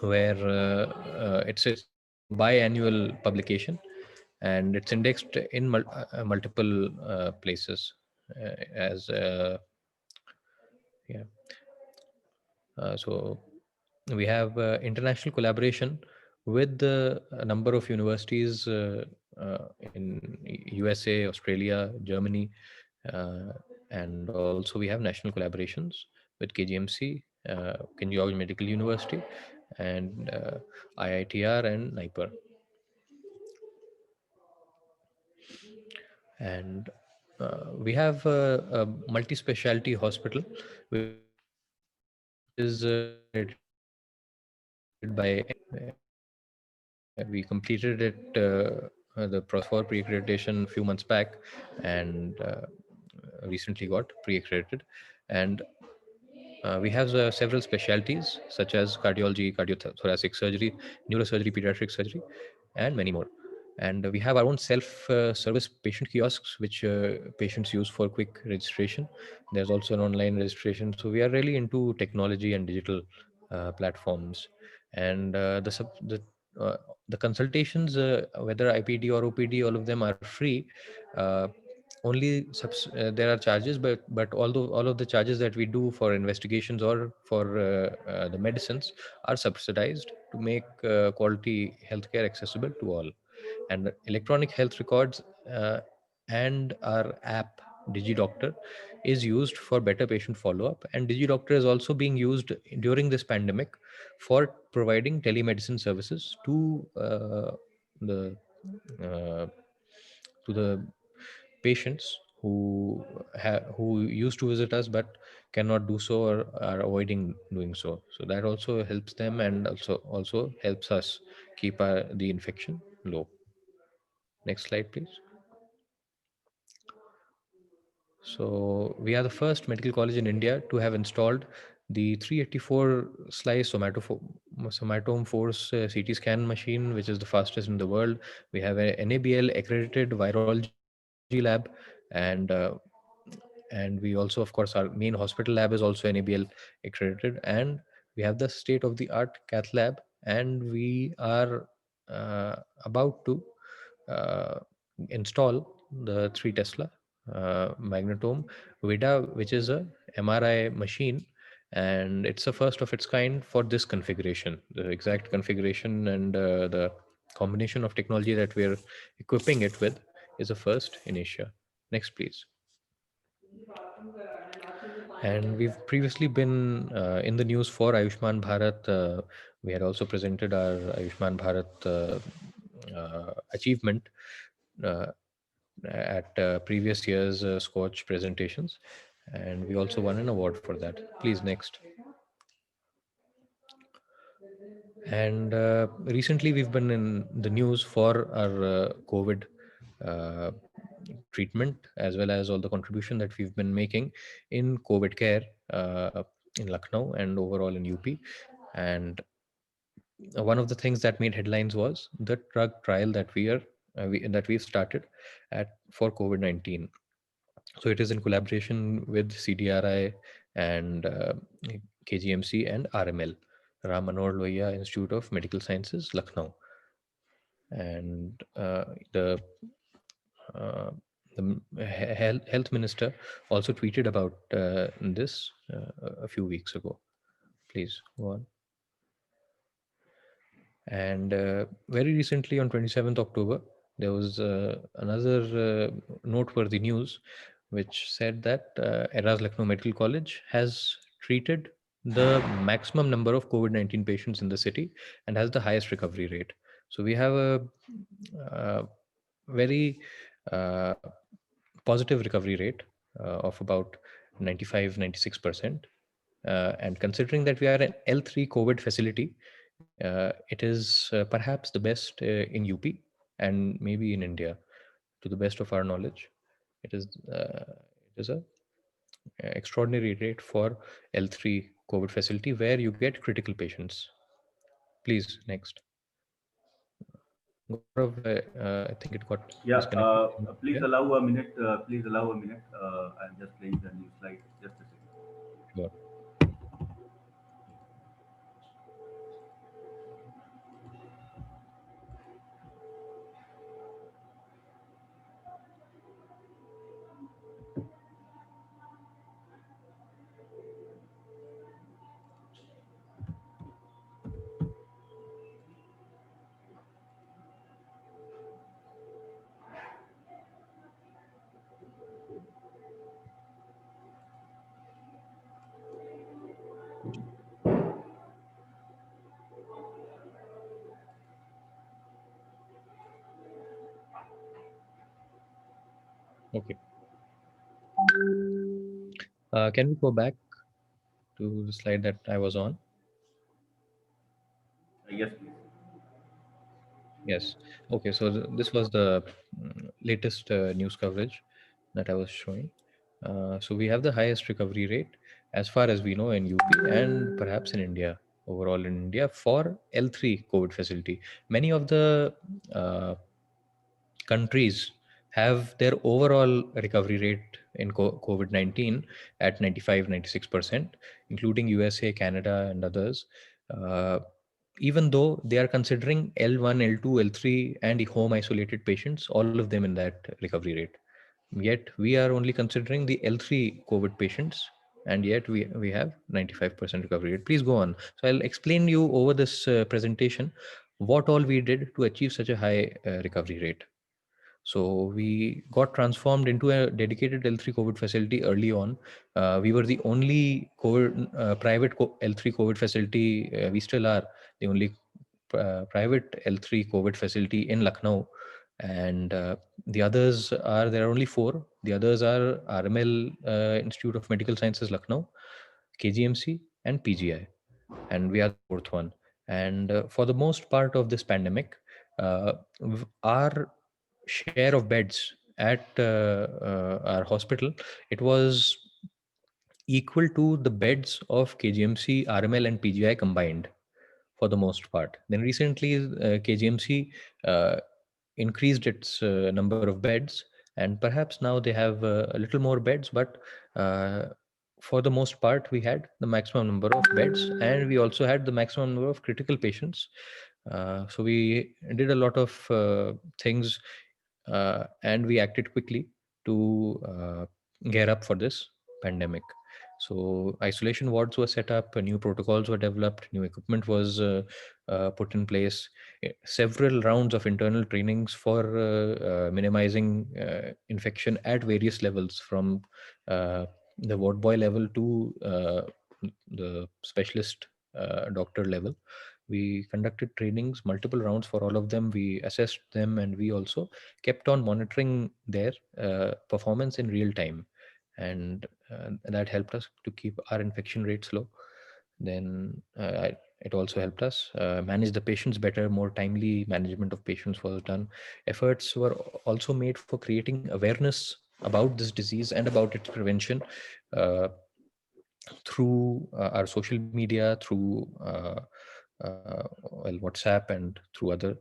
where it's a biannual publication, and it's indexed in multiple places as yeah. So we have international collaboration with a number of universities in USA, Australia, Germany, uh, and also we have national collaborations with KGMC, King George Medical University, and IITR and NIPER. And we have a multi-specialty hospital, which is accredited by NIMH. We completed it, the process for pre-accreditation a few months back, and recently got pre-accredited. And we have several specialties such as cardiology, cardiothoracic surgery, neurosurgery, pediatric surgery, and many more. And we have our own self-service patient kiosks, which patients use for quick registration. There's also an online registration. So we are really into technology and digital platforms. And uh, the consultations, whether IPD or OPD, all of them are free. Uh, Only there are charges, but although all of the charges that we do for investigations or for the medicines are subsidized to make quality healthcare accessible to all. And electronic health records and our app DigiDoctor is used for better patient follow-up, and DigiDoctor is also being used during this pandemic for providing telemedicine services the uh, to the patients who used to visit us but cannot do so or are avoiding doing so. So that also helps them, and also helps us keep the infection low. Next slide, please. So we are the first medical college in India to have installed the 384 slice somatome force CT scan machine, which is the fastest in the world. We have an NABL accredited virology lab, and and we also, of course, our main hospital lab is also NABL accredited, and we have the state of the art cath lab, and we are about to uh, install the 3 Tesla magnetome vida, which is a MRI machine, and it's the first of its kind for this configuration. The exact configuration and the combination of technology that we're equipping it with is a first in Asia. Next, please. And we've previously been in the news for Ayushman Bharat. We had also presented our Ayushman Bharat achievement uh, at previous year's Scotch presentations, and we also won an award for that. Please, next. And recently, we've been in the news for our COVID uh, treatment, as well as all the contribution that we've been making in COVID care in Lucknow and overall in UP. And one of the things that made headlines was the drug trial that we've started at for COVID-19. So it is in collaboration with CDRI and KGMC and RML, Ram Manohar Lohia Institute of Medical Sciences, Lucknow. And uh, the health minister also tweeted about this a few weeks ago. Please go on. And very recently, on 27th October, there was another noteworthy news, which said that Eraz Lucknow Medical College has treated the maximum number of COVID-19 patients in the city and has the highest recovery rate. So we have a very uh, positive recovery rate of about 95-96%. And considering that we are an L3 COVID facility, it is perhaps the best in UP and maybe in India, to the best of our knowledge. It is a extraordinary rate for L3 COVID facility where you get critical patients. Please, next. Gaurav, I think it got Yeah, disconnected. please Yeah, allow a minute. Please allow a minute. I'm just playing the new slide. Just a second. sure. Okay. Can we go back to the slide that I was on? Yes, please. Yes. Okay. So this was the latest news coverage that I was showing. So we have the highest recovery rate as far as we know in UP and perhaps in India, overall in India, for L3 COVID facility. Many of the uh, countries have their overall recovery rate in COVID 19 at 95, 96%, including USA, Canada, and others. Uh, Even though they are considering L1, L2, L3, and home isolated patients, all of them in that recovery rate. Yet we are only considering the L3 COVID patients, and yet we have 95% recovery rate. Please go on. So I'll explain you over this presentation what all we did to achieve such a high recovery rate. So we got transformed into a dedicated L3 COVID facility early on. We were the only private L3 COVID facility. We still are the only private L3 COVID facility in Lucknow. And the others are, there are only four. The others are RML, Institute of Medical Sciences, Lucknow, KGMC, and PGI. And we are the fourth one. And for the most part of this pandemic, our share of beds at our hospital, it was equal to the beds of KGMC, RML, and PGI combined for the most part. Then recently, KGMC increased its number of beds, and perhaps now they have a little more beds, but uh, for the most part, we had the maximum number of beds, and we also had the maximum number of critical patients. So we did a lot of things, and we acted quickly to gear up for this pandemic. So isolation wards were set up, new protocols were developed, new equipment was put in place, several rounds of internal trainings for minimizing infection at various levels, from uh, the ward boy level to the specialist doctor level. We conducted trainings, multiple rounds for all of them. We assessed them, and we also kept on monitoring their performance in real time, and that helped us to keep our infection rates low. Then it also helped us manage the patients better. More timely management of patients was done. Efforts were also made for creating awareness about this disease and about its prevention, uh, through our social media, through well, WhatsApp, and through other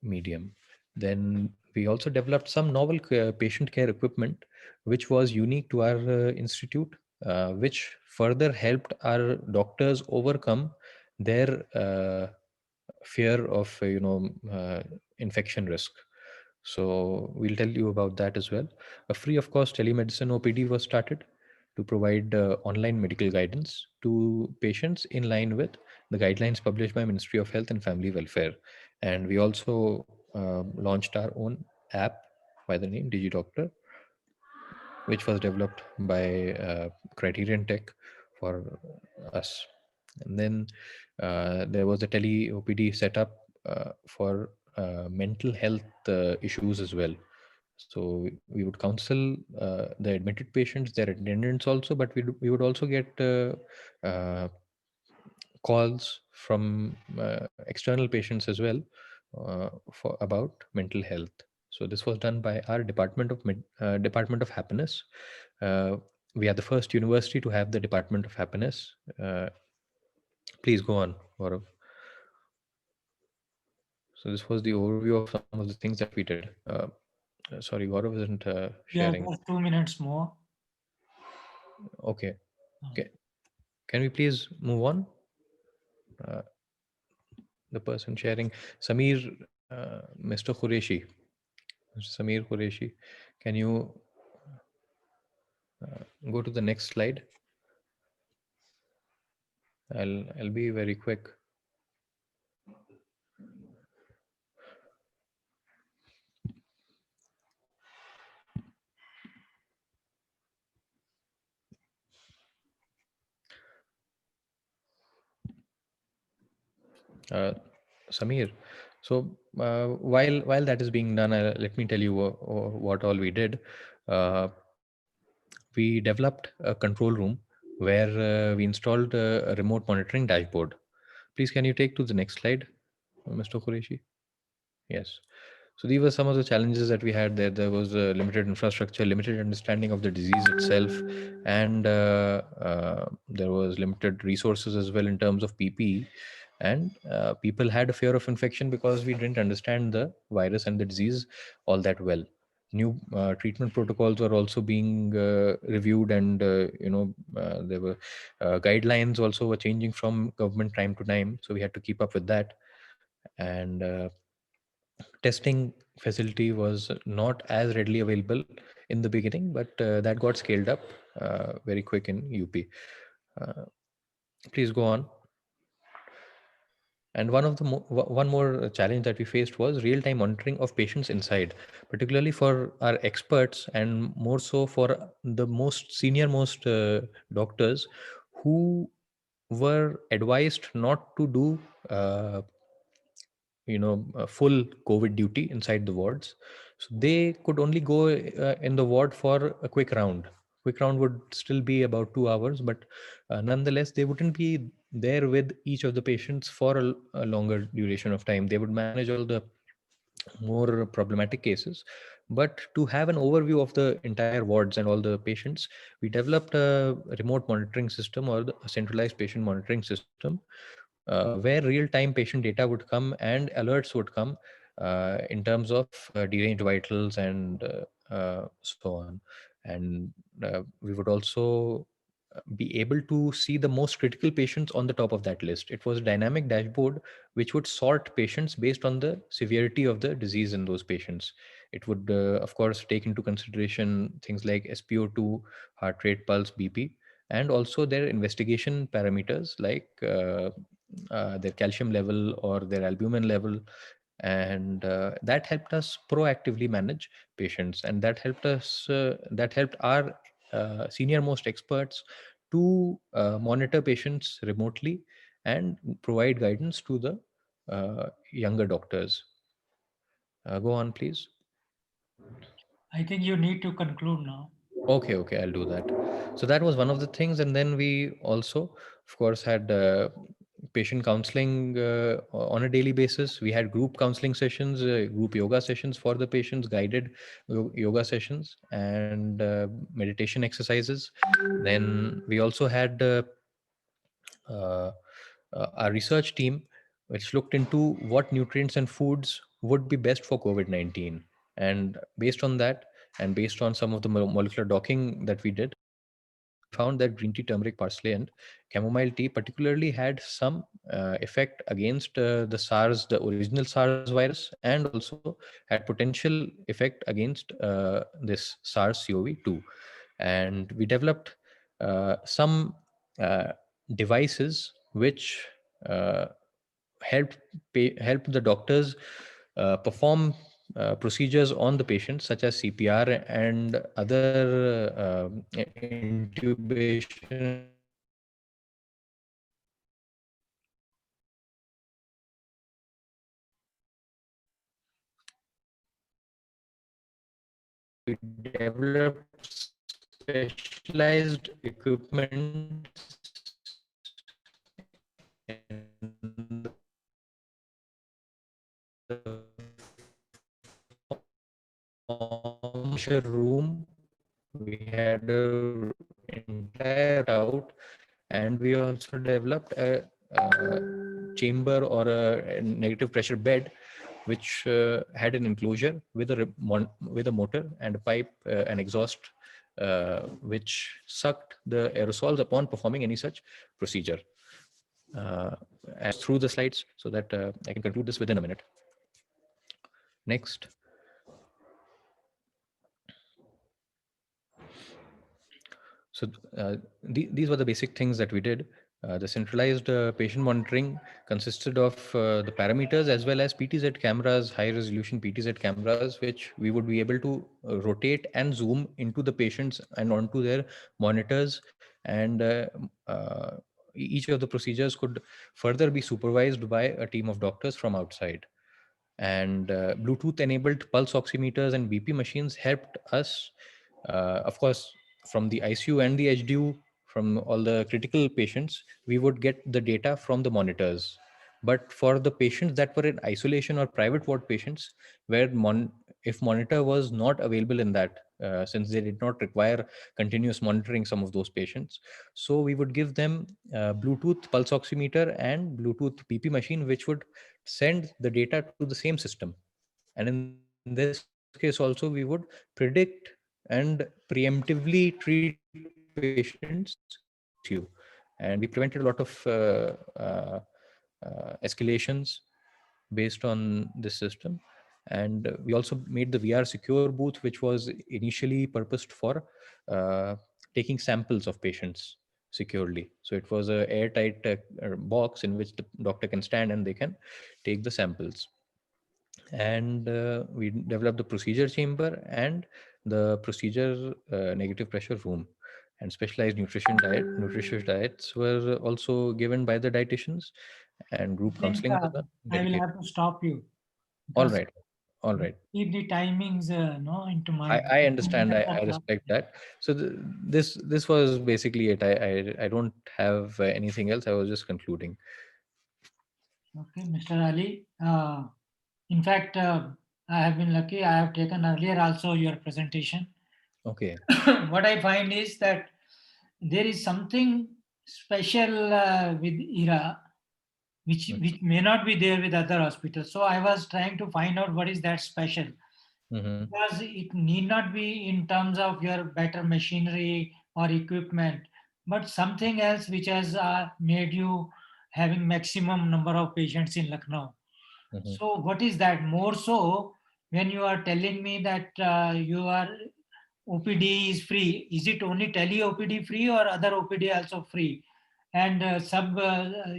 medium. Then we also developed some novel patient care equipment, which was unique to our institute, which further helped our doctors overcome their fear of infection risk. So we'll tell you about that as well. A free of cost telemedicine OPD was started to provide online medical guidance to patients in line with the guidelines published by Ministry of Health and Family Welfare. And we also launched our own app by the name DigiDoctor, which was developed by Criterion Tech for us. And then there was a tele OPD setup for mental health issues as well. So we would counsel the admitted patients, their attendants also, but we would also get calls from external patients as well for about mental health. So this was done by our Department of Happiness. Uh, we are the first university to have the Department of Happiness. Please go on, Gaurav. So this was the overview of some of the things that we did. Sorry, Gaurav isn't Yeah, sharing. just 2 minutes more. Okay. Okay. Can we please move on? Uh, the person sharing, Samir, Mr. Qureshi. Mr. Samir Qureshi, can you go to the next slide? I'll be very quick. Uh, Samir, So while that is being done, let me tell you what all we did. Uh, we developed a control room where we installed a remote monitoring dashboard. Please, can you take to the next slide, Mr. Qureshi? Yes. So these were some of the challenges that we had there. There was limited infrastructure, limited understanding of the disease itself, and there was limited resources as well in terms of PPE. And people had a fear of infection because we didn't understand the virus and the disease all that well. New treatment protocols were also being reviewed, and there were guidelines also were changing from government time to time. So we had to keep up with that, and testing facility was not as readily available in the beginning, but that got scaled up very quick in UP. Uh, Please go on. And one more challenge that we faced was real-time monitoring of patients inside, particularly for our experts and more so for the most senior most doctors who were advised not to do uh, full COVID duty inside the wards. So they could only go in the ward for a quick round would still be about 2 hours, but nonetheless they wouldn't be there with each of the patients for a longer duration of time. They would manage all the more problematic cases, but to have an overview of the entire wards and all the patients, we developed a remote monitoring system, or a centralized patient monitoring system, where real-time patient data would come and alerts would come in terms of deranged vitals and so on. And we would also be able to see the most critical patients on the top of that list. It was a dynamic dashboard which would sort patients based on the severity of the disease in those patients. It would, of course, take into consideration things like SpO2, heart rate, pulse, BP, and also their investigation parameters like their calcium level or their albumin level. And that helped us proactively manage patients, and that helped our senior most experts to monitor patients remotely and provide guidance to the younger doctors. Go on, please. I think you need to conclude now. Okay, okay, I'll do that. So that was one of the things, and then we also, of course, had patient counseling on a daily basis. We had group counseling sessions, group yoga sessions for the patients, guided yoga sessions, and meditation exercises. Then we also had uh, our research team, which looked into what nutrients and foods would be best for COVID-19. And based on that, and based on some of the molecular docking that we did, we found that green tea, turmeric, parsley, and chamomile tea particularly had some effect against the original SARS virus, and also had potential effect against this SARS-CoV-2. And we developed some uh, devices which uh, help the doctors perform procedures on the patient, such as CPR and other intubation developed specialized equipment in the form room. We had a entire out, and we also developed a chamber or a negative pressure bed, which had an enclosure with with a motor and a pipe, an exhaust, which sucked the aerosols upon performing any such procedure. Uh, and through the slides so that I can conclude this within a minute. Next. So these were the basic things that we did. The centralized patient monitoring consisted of the parameters as well as PTZ cameras, high resolution PTZ cameras, which we would be able to rotate and zoom into the patients and onto their monitors. And each of the procedures could further be supervised by a team of doctors from outside. And Bluetooth enabled pulse oximeters and BP machines helped us, of course, from the ICU and the HDU, from all the critical patients, we would get the data from the monitors. But for the patients that were in isolation or private ward patients, where if monitor was not available in that, since they did not require continuous monitoring some of those patients, so we would give them Bluetooth pulse oximeter and Bluetooth BP machine, which would send the data to the same system. And in this case also, we would predict and preemptively treat patients who were in ICU. And we prevented a lot of escalations based on this system. And we also made the VR secure booth, which was initially purposed for taking samples of patients securely. So it was a airtight box in which the doctor can stand and they can take the samples. And we developed the procedure chamber and the procedure negative pressure room. And specialized nutritious diets were also given by the dietitians, and I group think counseling was I will dedicated. have to stop you All because right, all you right. keep the timings no, into I, mind. I 2 understand. minutes I are up. respect that. So this was basically it. I don't have anything else. I was just concluding. Okay, Mr. Ali. In fact, I have been lucky. I have taken earlier also your presentation. Okay. What I find is that there is something special with ERA, which may not be there with other hospitals. So I was trying to find out what is that special, Mm-hmm. because it need not be in terms of your better machinery or equipment, but something else which has made you having maximum number of patients in Lucknow. Mm-hmm. So what is that? More so, when you are telling me that your OPD is free, is it only tele OPD free or other OPD also free? And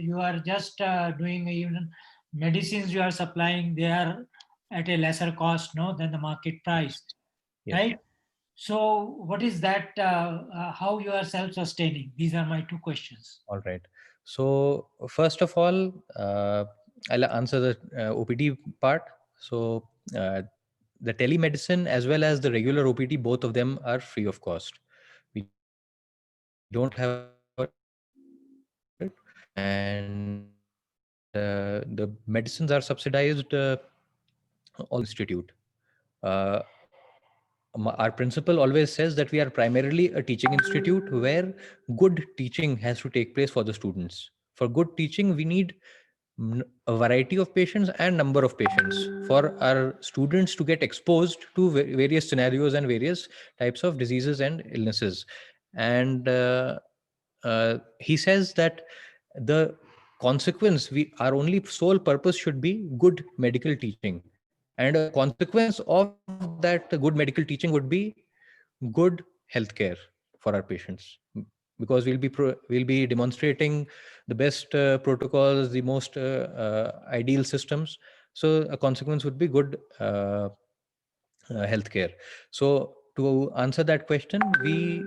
you are just doing even medicines you are supplying, they are at a lesser cost, no, than the market price, Yes. right? So what is that? How you are self-sustaining? These are my two questions. All right. So first of all, I'll answer the OPD part. So the telemedicine as well as the regular OPD, both of them are free of cost. We don't have a charge for it, and the medicines are subsidized almost by the institute. Uh, our principal always says that we are primarily a teaching institute where good teaching has to take place for the students. For good teaching, we need a variety of patients and number of patients for our students to get exposed to various scenarios and various types of diseases and illnesses. And he says that the consequence, we our only sole purpose should be good medical teaching, and a consequence of that good medical teaching would be good healthcare for our patients. Because we'll be demonstrating the best protocols, the most ideal systems. So a consequence would be good healthcare. So to answer that question, we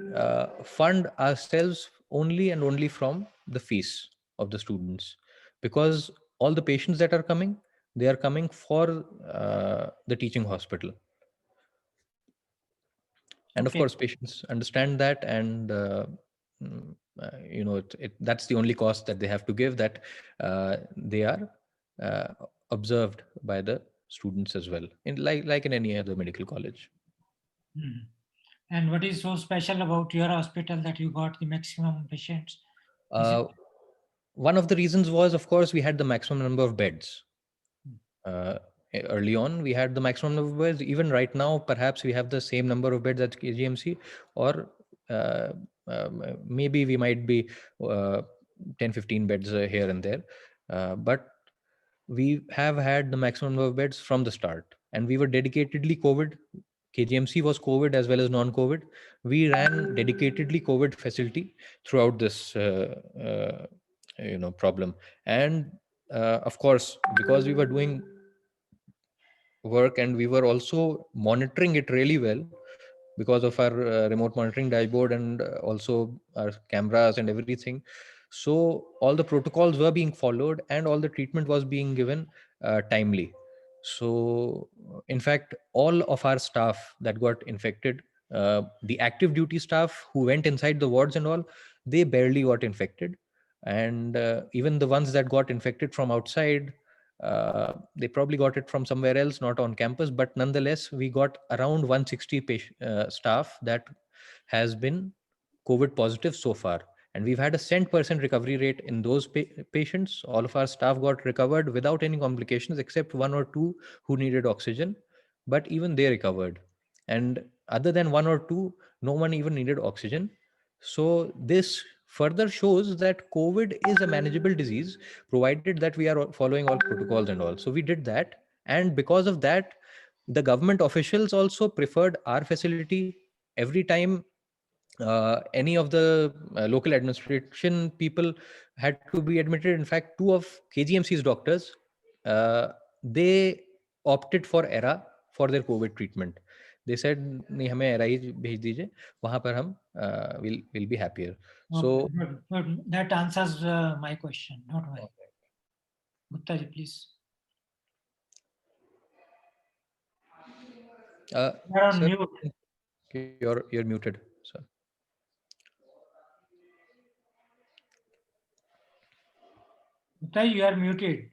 fund ourselves only and only from the fees of the students, because all the patients that are coming, they are coming for the teaching hospital. And of Okay. course patients understand that, and that's the only cost that they have to give, that they are uh, observed by the students as well, in like in any other medical college. Mhm. And what is so special about your hospital that you got the maximum patients? Is it? uh, One of the reasons was, of course, we had the maximum number of beds. uh, Early on we had the maximum number of beds. Even right now perhaps we have the same number of beds at KGMC, or uh, maybe we might be uh, 10 15 beds here and there, but we have had the maximum number of beds from the start, and we were dedicatedly COVID. KGMC was COVID as well as non-COVID. We ran dedicatedly COVID facility throughout this problem. And of course, because we were doing work and we were also monitoring it really well, because of our remote monitoring dashboard, and also our cameras and everything. So all the protocols were being followed and all the treatment was being given timely. So, in fact, all of our staff that got infected, the active duty staff who went inside the wards and all, they barely got infected. And even the ones that got infected from outside, they probably got it from somewhere else, not on campus. But nonetheless, we got around 160 staff that has been COVID positive so far. And we've had a 100% recovery rate in those patients. All of our staff got recovered without any complications, except one or two who needed oxygen. But even they recovered. And other than one or two, no one even needed oxygen. So this further shows that COVID is a manageable disease, provided that we are following all protocols and all. So we did that. And because of that, the government officials also preferred our facility. Every time any of the local administration people had to be admitted. In fact, two of KGMC's doctors, they opted for ERA for their COVID treatment. They said, नहीं हमें ERA ही भेज दीजिए, वहाँ पर हम will be happier. So Okay, good. That answers my question. Don't worry. Gupta ji, please. You're on sir, mute. you're muted, sir. Gupta, you are muted.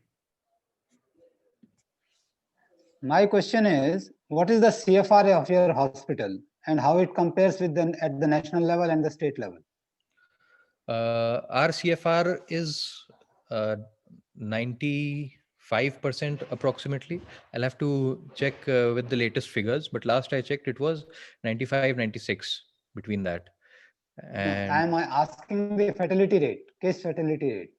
My question is, what is the CFR of your hospital and how it compares with at the national level and the state level? Our CFR is 95% approximately. I'll have to check with the latest figures, but last I checked, it was 95, 96 between that. And I am asking the fatality rate, case fatality rate.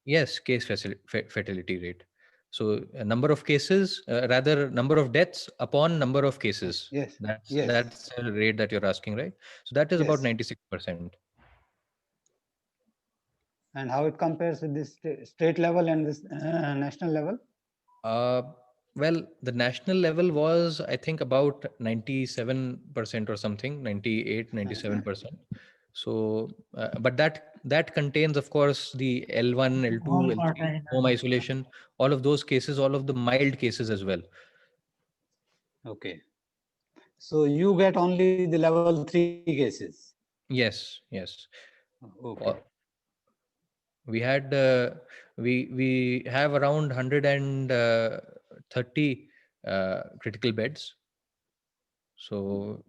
yes, case fatality rate. So number of cases, rather number of deaths upon number of cases. Yes. That's Yes. that's the rate that you're asking, right? So that is about Yes. 96%. And how it compares with this state level and this national level? Well, the national level was, I think, about 97% or something, 98, 97%. So, but that contains, of course, the L1, L2, All L3, part-time. home isolation, all of those cases, all of the mild cases as well. Okay. So you get only the level 3 cases? Yes, yes. Okay. We had we have around 130 critical beds. So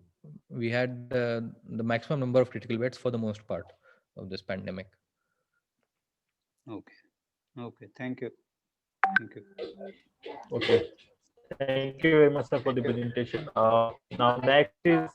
we had the maximum number of critical beds for the most part of this pandemic. Okay. Okay. Thank you. Thank you. Okay. Thank you very much, sir, for the presentation. Now next is